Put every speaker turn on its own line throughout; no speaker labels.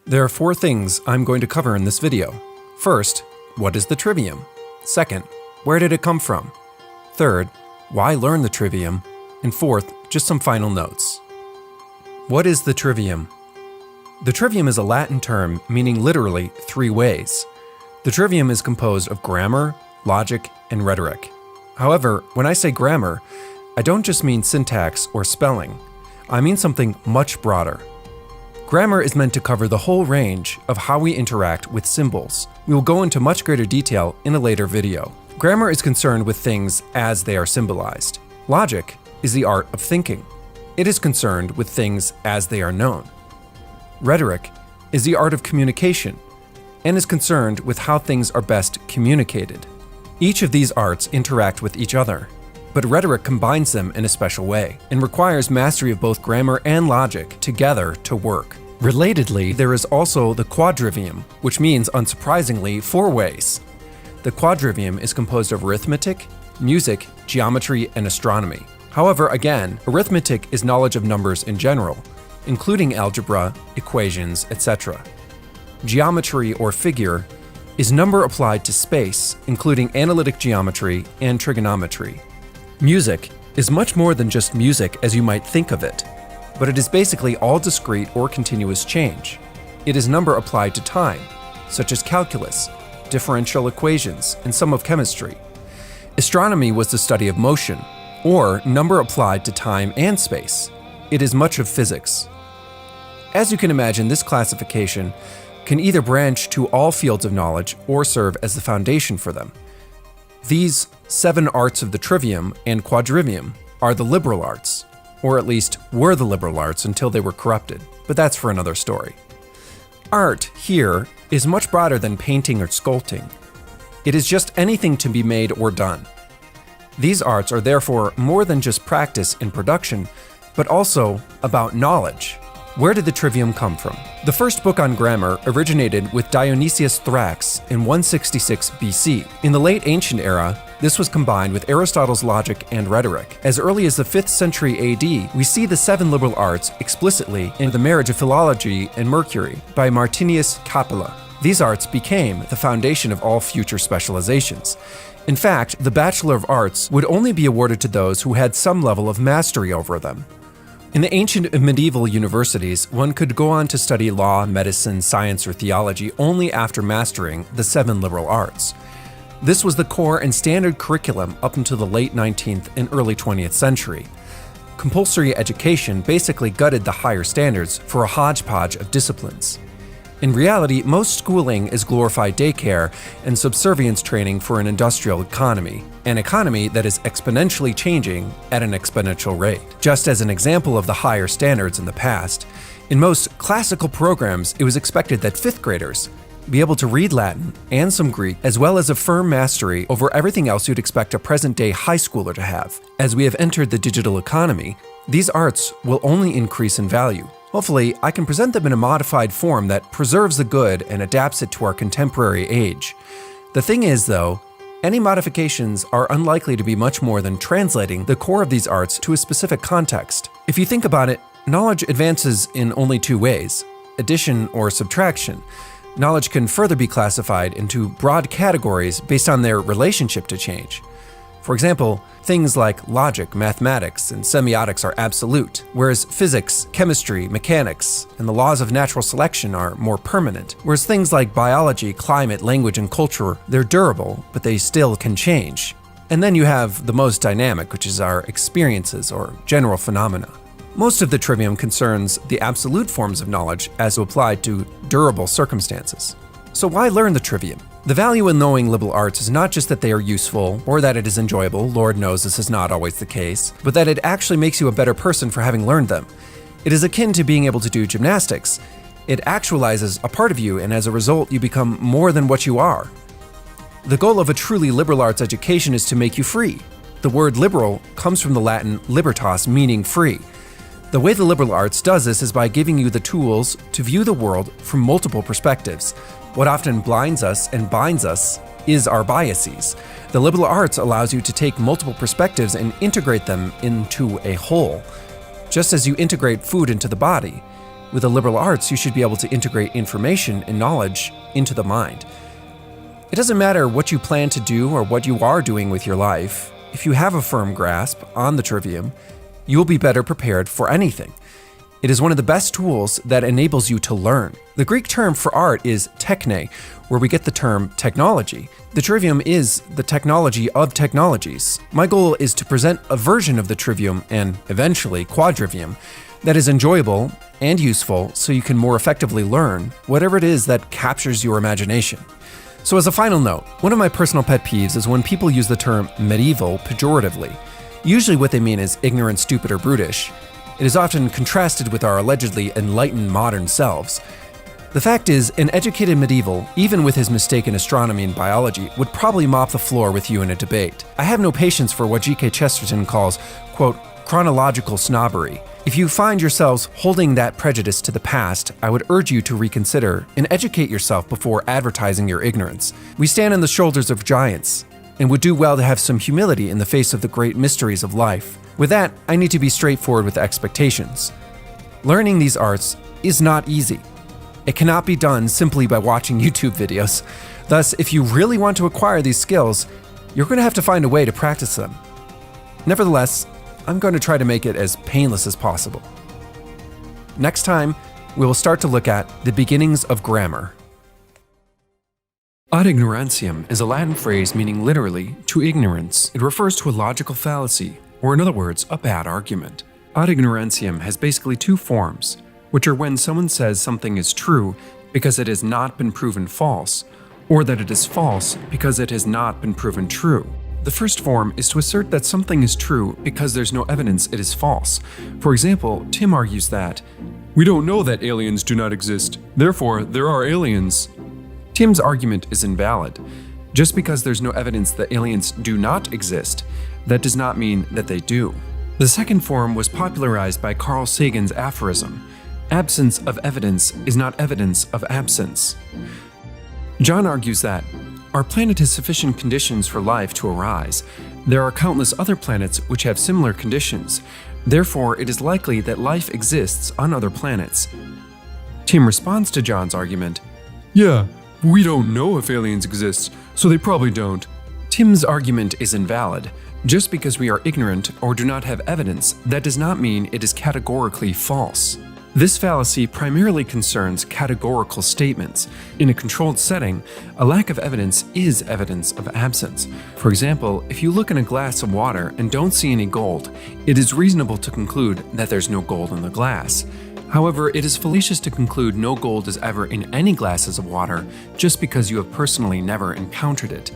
There are 4 things I'm going to cover in this video. First, what is the Trivium? Second, where did it come from? Third, why learn the Trivium? And fourth, just some final notes. What is the Trivium? The Trivium is a Latin term meaning literally 3 ways. The Trivium is composed of grammar, logic, and rhetoric. However, when I say grammar, I don't just mean syntax or spelling. I mean something much broader. Grammar is meant to cover the whole range of how we interact with symbols. We will go into much greater detail in a later video. Grammar is concerned with things as they are symbolized. Logic is the art of thinking. It is concerned with things as they are known. Rhetoric is the art of communication and is concerned with how things are best communicated. Each of these arts interact with each other, but rhetoric combines them in a special way and requires mastery of both grammar and logic together to work. Relatedly, there is also the Quadrivium, which means, unsurprisingly, 4 ways. The Quadrivium is composed of arithmetic, music, geometry, and astronomy. However, again, arithmetic is knowledge of numbers in general, including algebra, equations, etc. Geometry or figure is number applied to space, including analytic geometry and trigonometry. Music is much more than just music as you might think of it, but it is basically all discrete or continuous change. It is number applied to time, such as calculus, differential equations, and some of chemistry. Astronomy was the study of motion, or number applied to time and space. It is much of physics. As you can imagine, this classification can either branch to all fields of knowledge or serve as the foundation for them. These 7 arts of the Trivium and Quadrivium are the liberal arts, or at least were the liberal arts until they were corrupted, but that's for another story. Art, here, is much broader than painting or sculpting. It is just anything to be made or done. These arts are therefore more than just practice in production, but also about knowledge. Where did the Trivium come from? The first book on grammar originated with Dionysius Thrax in 166 BC. In the late ancient era, this was combined with Aristotle's logic and rhetoric. As early as the 5th century AD, we see the 7 liberal arts explicitly in The Marriage of Philology and Mercury by Martinius Capella. These arts became the foundation of all future specializations. In fact, the Bachelor of Arts would only be awarded to those who had some level of mastery over them. In the ancient and medieval universities, one could go on to study law, medicine, science, or theology only after mastering the 7 liberal arts. This was the core and standard curriculum up until the late 19th and early 20th century. Compulsory education basically gutted the higher standards for a hodgepodge of disciplines. In reality, most schooling is glorified daycare and subservience training for an industrial economy, an economy that is exponentially changing at an exponential rate. Just as an example of the higher standards in the past, in most classical programs, it was expected that 5th graders be able to read Latin and some Greek, as well as a firm mastery over everything else you'd expect a present-day high schooler to have. As we have entered the digital economy, these arts will only increase in value. Hopefully, I can present them in a modified form that preserves the good and adapts it to our contemporary age. The thing is, though, any modifications are unlikely to be much more than translating the core of these arts to a specific context. If you think about it, knowledge advances in only 2 ways: addition or subtraction. Knowledge can further be classified into broad categories based on their relationship to change. For example, things like logic, mathematics, and semiotics are absolute, whereas physics, chemistry, mechanics, and the laws of natural selection are more permanent. Whereas things like biology, climate, language, and culture, they're durable, but they still can change. And then you have the most dynamic, which is our experiences or general phenomena. Most of the Trivium concerns the absolute forms of knowledge as applied to durable circumstances. So why learn the Trivium? The value in knowing liberal arts is not just that they are useful or that it is enjoyable, Lord knows this is not always the case, but that it actually makes you a better person for having learned them. It is akin to being able to do gymnastics. It actualizes a part of you, and as a result, you become more than what you are. The goal of a truly liberal arts education is to make you free. The word liberal comes from the Latin libertas, meaning free. The way the liberal arts does this is by giving you the tools to view the world from multiple perspectives. What often blinds us and binds us is our biases. The liberal arts allows you to take multiple perspectives and integrate them into a whole. Just as you integrate food into the body, With the liberal arts, you should be able to integrate information and knowledge into the mind. It doesn't matter what you plan to do or what you are doing with your life. If you have a firm grasp on the Trivium, you will be better prepared for anything. It is one of the best tools that enables you to learn. The Greek term for art is techne, where we get the term technology. The Trivium is the technology of technologies. My goal is to present a version of the Trivium and eventually Quadrivium that is enjoyable and useful so you can more effectively learn whatever it is that captures your imagination. So as a final note, one of my personal pet peeves is when people use the term medieval pejoratively. Usually what they mean is ignorant, stupid, or brutish. It is often contrasted with our allegedly enlightened modern selves. The fact is, an educated medieval, even with his mistake in astronomy and biology, would probably mop the floor with you in a debate. I have no patience for what G.K. Chesterton calls, quote, chronological snobbery. If you find yourselves holding that prejudice to the past, I would urge you to reconsider and educate yourself before advertising your ignorance. We stand on the shoulders of giants and would do well to have some humility in the face of the great mysteries of life. With that, I need to be straightforward with expectations. Learning these arts is not easy. It cannot be done simply by watching YouTube videos. Thus, if you really want to acquire these skills, you're going to have to find a way to practice them. Nevertheless, I'm going to try to make it as painless as possible. Next time, we will start to look at the beginnings of grammar. Ad ignorantiam is a Latin phrase meaning literally to ignorance. It refers to a logical fallacy, or in other words, a bad argument. Ad ignorantiam has basically two forms, which are when someone says something is true because it has not been proven false, or that it is false because it has not been proven true. The first form is to assert that something is true because there's no evidence it is false. For example, Tim argues that, "We don't know that aliens do not exist, therefore there are aliens." Tim's argument is invalid. Just because there's no evidence that aliens do not exist, that does not mean that they do. The second form was popularized by Carl Sagan's aphorism, "Absence of evidence is not evidence of absence." John argues that our planet has sufficient conditions for life to arise. There are countless other planets which have similar conditions. Therefore, it is likely that life exists on other planets. Tim responds to John's argument, "Yeah, we don't know if aliens exist, so they probably don't." Tim's argument is invalid. Just because we are ignorant or do not have evidence, that does not mean it is categorically false. This fallacy primarily concerns categorical statements. In a controlled setting, a lack of evidence is evidence of absence. For example, if you look in a glass of water and don't see any gold, it is reasonable to conclude that there's no gold in the glass. However, it is fallacious to conclude no gold is ever in any glasses of water just because you have personally never encountered it.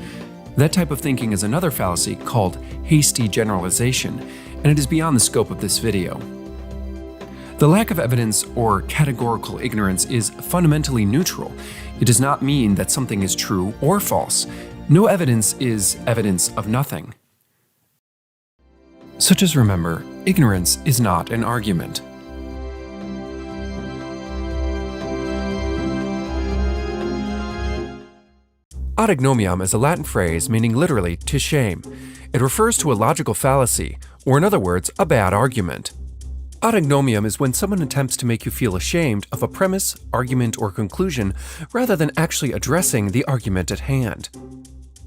That type of thinking is another fallacy called hasty generalization, and it is beyond the scope of this video. The lack of evidence or categorical ignorance is fundamentally neutral. It does not mean that something is true or false. No evidence is evidence of nothing. So just remember, ignorance is not an argument. Ad ignomiam is a Latin phrase meaning literally to shame. It refers to a logical fallacy, or in other words, a bad argument. Ad ignomiam is when someone attempts to make you feel ashamed of a premise, argument, or conclusion rather than actually addressing the argument at hand.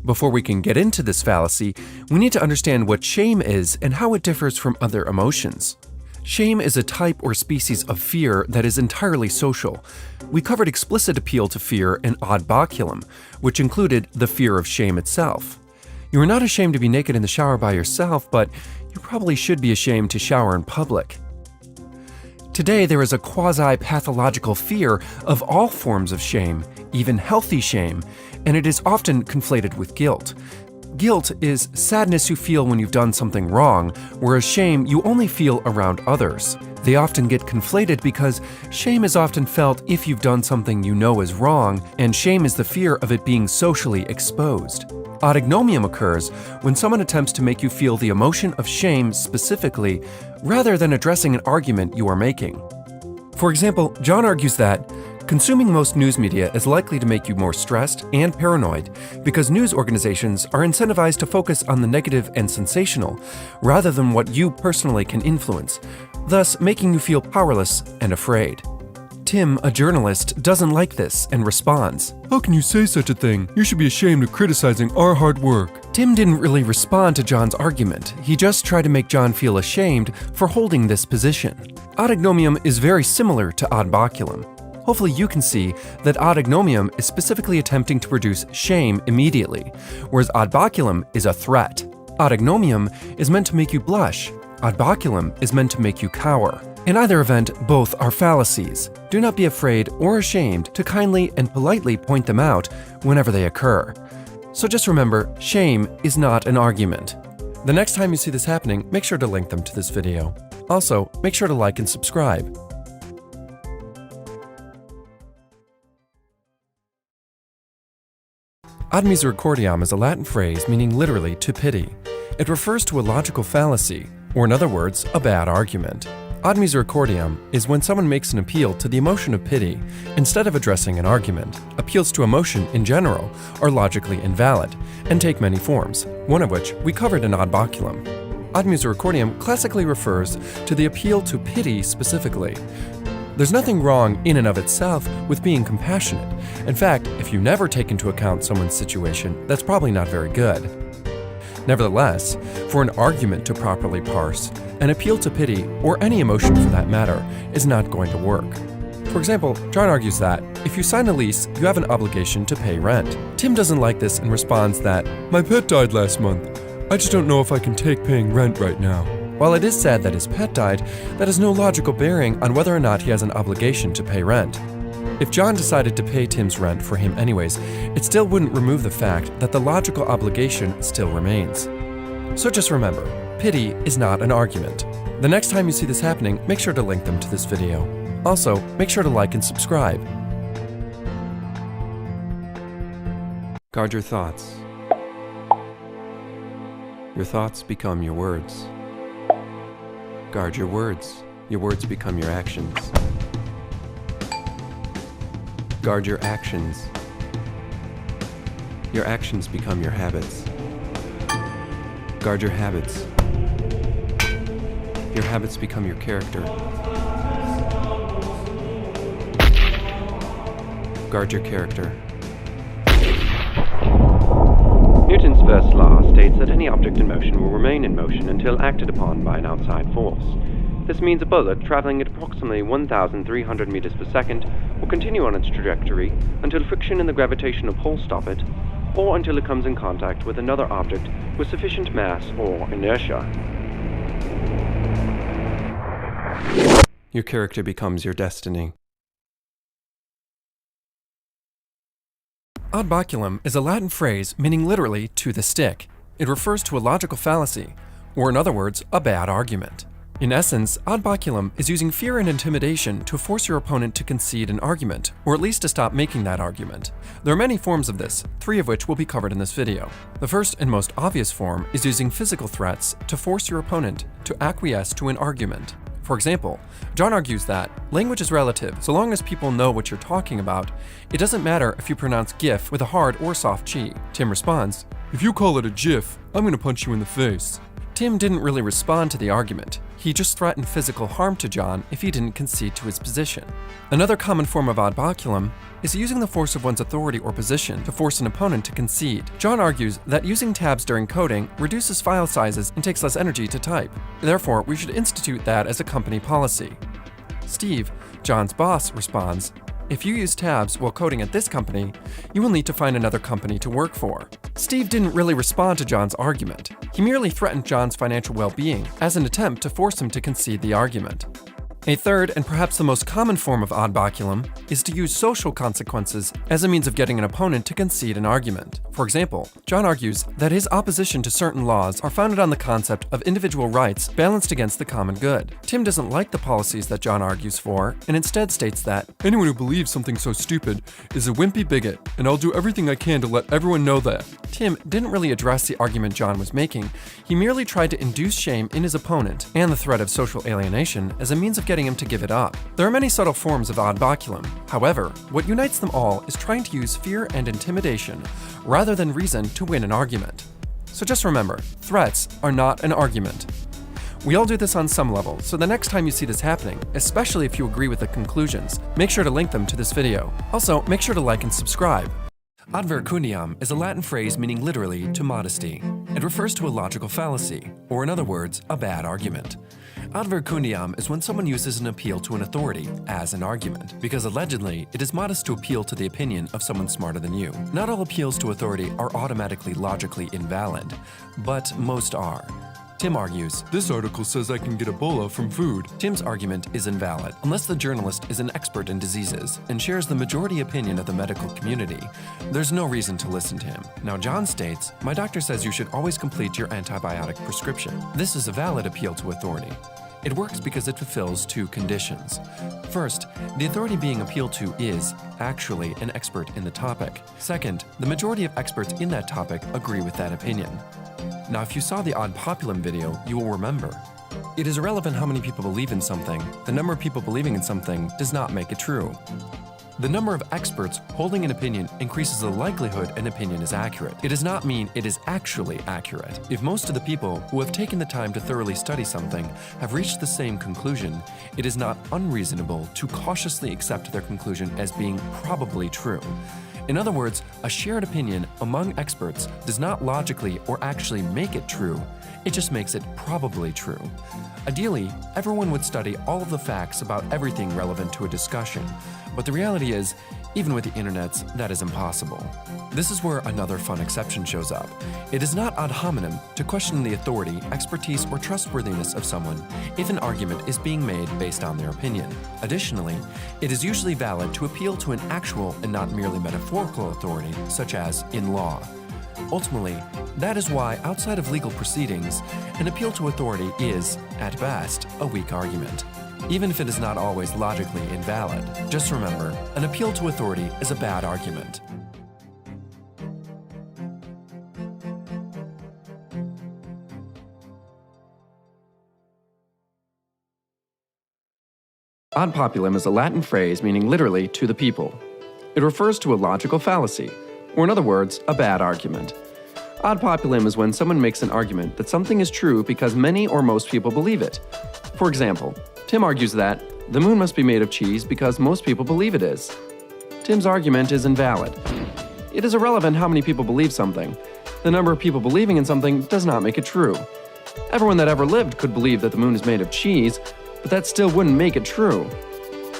Before we can get into this fallacy, we need to understand what shame is and how it differs from other emotions. Shame is a type or species of fear that is entirely social. We covered explicit appeal to fear in ad baculum, which included the fear of shame itself. You are not ashamed to be naked in the shower by yourself, but you probably should be ashamed to shower in public. Today, there is a quasi-pathological fear of all forms of shame, even healthy shame, and it is often conflated with guilt. Guilt is sadness you feel when you've done something wrong, whereas shame you only feel around others. They often get conflated because shame is often felt if you've done something you know is wrong, and shame is the fear of it being socially exposed. Ad ignomium occurs when someone attempts to make you feel the emotion of shame specifically, rather than addressing an argument you are making. For example, John argues that consuming most news media is likely to make you more stressed and paranoid because news organizations are incentivized to focus on the negative and sensational, rather than what you personally can influence, thus making you feel powerless and afraid. Tim, a journalist, doesn't like this and responds,
"How can you say such a thing? You should be ashamed of criticizing our hard work."
Tim didn't really respond to John's argument. He just tried to make John feel ashamed for holding this position. Odignomium is very similar to ad baculum. Hopefully you can see that odignomium is specifically attempting to produce shame immediately, whereas ad baculum is a threat. Odignomium is meant to make you blush. Ad baculum is meant to make you cower. In either event, both are fallacies. Do not be afraid or ashamed to kindly and politely point them out whenever they occur. So just remember, shame is not an argument. The next time you see this happening, make sure to link them to this video. Also, make sure to like and subscribe. Ad misericordiam is a Latin phrase meaning literally to pity. It refers to a logical fallacy, or in other words, a bad argument. Ad misericordiam is when someone makes an appeal to the emotion of pity instead of addressing an argument. Appeals to emotion in general are logically invalid and take many forms, one of which we covered in ad baculum. Ad misericordiam classically refers to the appeal to pity specifically. There's nothing wrong in and of itself with being compassionate. In fact, if you never take into account someone's situation, that's probably not very good. Nevertheless, for an argument to properly parse, an appeal to pity, or any emotion for that matter, is not going to work. For example, John argues that if you sign a lease, you have an obligation to pay rent. Tim doesn't like this and responds that,
"My pet died last month. I just don't know if I can take paying rent right now."
While it is sad that his pet died, that has no logical bearing on whether or not he has an obligation to pay rent. If John decided to pay Tim's rent for him anyways, it still wouldn't remove the fact that the logical obligation still remains. So just remember, pity is not an argument. The next time you see this happening, make sure to link them to this video. Also, make sure to like and subscribe. Guard your thoughts. Your thoughts become your words. Guard your words. Your words become your actions. Guard your actions. Your actions become your habits. Guard your habits. Your habits become your character. Guard your character. Newton's first law states that any object in motion will remain in motion until acted upon by an outside force. This means a bullet traveling at approximately 1,300 meters per second will continue on its trajectory until friction in the gravitational pull stop it, or until it comes in contact with another object with sufficient mass or inertia. Your character becomes your destiny. Ad baculum is a Latin phrase meaning literally to the stick. It refers to a logical fallacy, or in other words, a bad argument. In essence, ad baculum is using fear and intimidation to force your opponent to concede an argument, or at least to stop making that argument. There are many forms of this, 3 of which will be covered in this video. The first and most obvious form is using physical threats to force your opponent to acquiesce to an argument. For example, John argues that language is relative. So long as people know what you're talking about, it doesn't matter if you pronounce GIF with a hard or soft G. Tim responds,
"If you call it a GIF, I'm gonna punch you in the face."
Tim didn't really respond to the argument. He just threatened physical harm to John if he didn't concede to his position. Another common form of ad baculum is using the force of one's authority or position to force an opponent to concede. John argues that using tabs during coding reduces file sizes and takes less energy to type. Therefore, we should institute that as a company policy. Steve, John's boss, responds, "If you use tabs while coding at this company, you will need to find another company to work for." Steve didn't really respond to John's argument. He merely threatened John's financial well-being as an attempt to force him to concede the argument. A third, and perhaps the most common form of ad baculum, is to use social consequences as a means of getting an opponent to concede an argument. For example, John argues that his opposition to certain laws are founded on the concept of individual rights balanced against the common good. Tim doesn't like the policies that John argues for, and instead states that,
"Anyone who believes something so stupid is a wimpy bigot, and I'll do everything I can to let everyone know that."
Tim didn't really address the argument John was making. He merely tried to induce shame in his opponent and the threat of social alienation as a means of getting him to give it up. There are many subtle forms of ad baculum. However, what unites them all is trying to use fear and intimidation rather than reason to win an argument. So just remember, threats are not an argument. We all do this on some level, so the next time you see this happening, especially if you agree with the conclusions, make sure to link them to this video. Also, make sure to like and subscribe. Ad verecundiam is a Latin phrase meaning literally to modesty. It refers to a logical fallacy, or in other words, a bad argument. Ad verecundiam is when someone uses an appeal to an authority as an argument, because allegedly it is modest to appeal to the opinion of someone smarter than you. Not all appeals to authority are automatically logically invalid, but most are. Tim argues,
This article says I can get Ebola from food.
Tim's argument is invalid unless the journalist is an expert in diseases and shares the majority opinion of the medical community. There's no reason to listen to him. Now John states, my doctor says you should always complete your antibiotic prescription. This is a valid appeal to authority. It works because it fulfills two conditions. First, the authority being appealed to is actually an expert in the topic. Second, the majority of experts in that topic agree with that opinion. Now, if you saw the Ad Populum video, you will remember. It is irrelevant how many people believe in something. The number of people believing in something does not make it true. The number of experts holding an opinion increases the likelihood an opinion is accurate. It does not mean it is actually accurate. If most of the people who have taken the time to thoroughly study something have reached the same conclusion, it is not unreasonable to cautiously accept their conclusion as being probably true. In other words, a shared opinion among experts does not logically or actually make it true, it just makes it probably true. Ideally, everyone would study all of the facts about everything relevant to a discussion, but the reality is, even with the internets, that is impossible. This is where another fun exception shows up. It is not ad hominem to question the authority, expertise, or trustworthiness of someone if an argument is being made based on their opinion. Additionally, it is usually valid to appeal to an actual and not merely metaphorical authority, such as in law. Ultimately, that is why, outside of legal proceedings, an appeal to authority is, at best, a weak argument. Even if it is not always logically invalid, just remember, an appeal to authority is a bad argument. Ad populum is a Latin phrase meaning literally to the people. It refers to a logical fallacy, or in other words, a bad argument. Ad populum is when someone makes an argument that something is true because many or most people believe it. For example, Tim argues that the moon must be made of cheese because most people believe it is. Tim's argument is invalid. It is irrelevant how many people believe something. The number of people believing in something does not make it true. Everyone that ever lived could believe that the moon is made of cheese, but that still wouldn't make it true.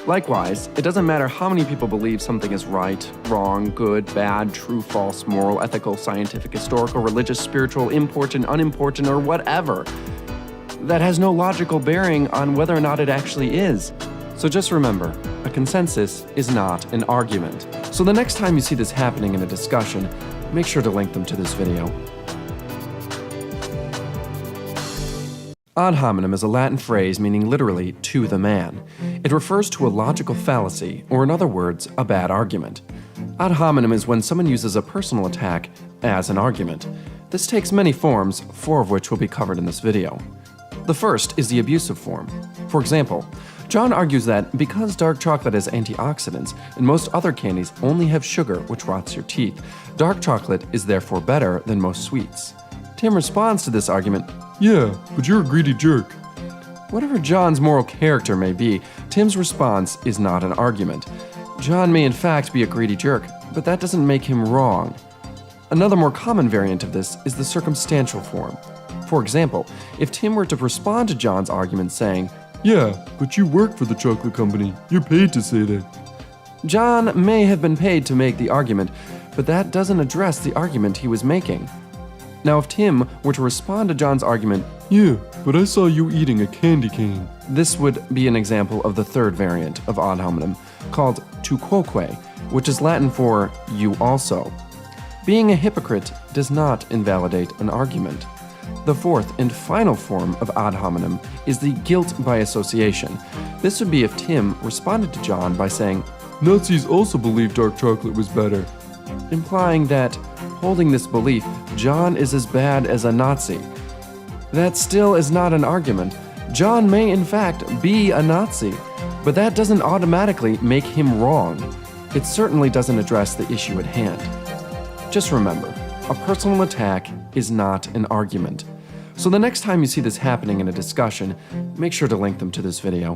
Likewise, it doesn't matter how many people believe something is right, wrong, good, bad, true, false, moral, ethical, scientific, historical, religious, spiritual, important, unimportant, or whatever. That has no logical bearing on whether or not it actually is. So just remember, a consensus is not an argument. So the next time you see this happening in a discussion, make sure to link them to this video. Ad hominem is a Latin phrase meaning literally to the man. It refers to a logical fallacy, or in other words, a bad argument. Ad hominem is when someone uses a personal attack as an argument. This takes many forms, 4 of which will be covered in this video. The first is the abusive form. For example, John argues that because dark chocolate has antioxidants and most other candies only have sugar which rots your teeth, dark chocolate is therefore better than most sweets. Tim responds to this argument,
Yeah, but you're a greedy jerk.
Whatever John's moral character may be, Tim's response is not an argument. John may in fact be a greedy jerk, but that doesn't make him wrong. Another more common variant of this is the circumstantial form. For example, if Tim were to respond to John's argument saying,
Yeah, but you work for the chocolate company. You're paid to say that.
John may have been paid to make the argument, but that doesn't address the argument he was making. Now, if Tim were to respond to John's argument,
Yeah, but I saw you eating a candy cane.
this would be an example of the third variant of ad hominem, called tu quoque, which is Latin for you also. Being a hypocrite does not invalidate an argument. The fourth and final form of ad hominem is the guilt by association. This would be if Tim responded to John by saying,
Nazis also believed dark chocolate was better.
implying that, holding this belief, John is as bad as a Nazi. That still is not an argument. John may in fact be a Nazi, but that doesn't automatically make him wrong. It certainly doesn't address the issue at hand. Just remember, a personal attack is not an argument.
So the next time you see this happening in a discussion, make sure to link them to this video.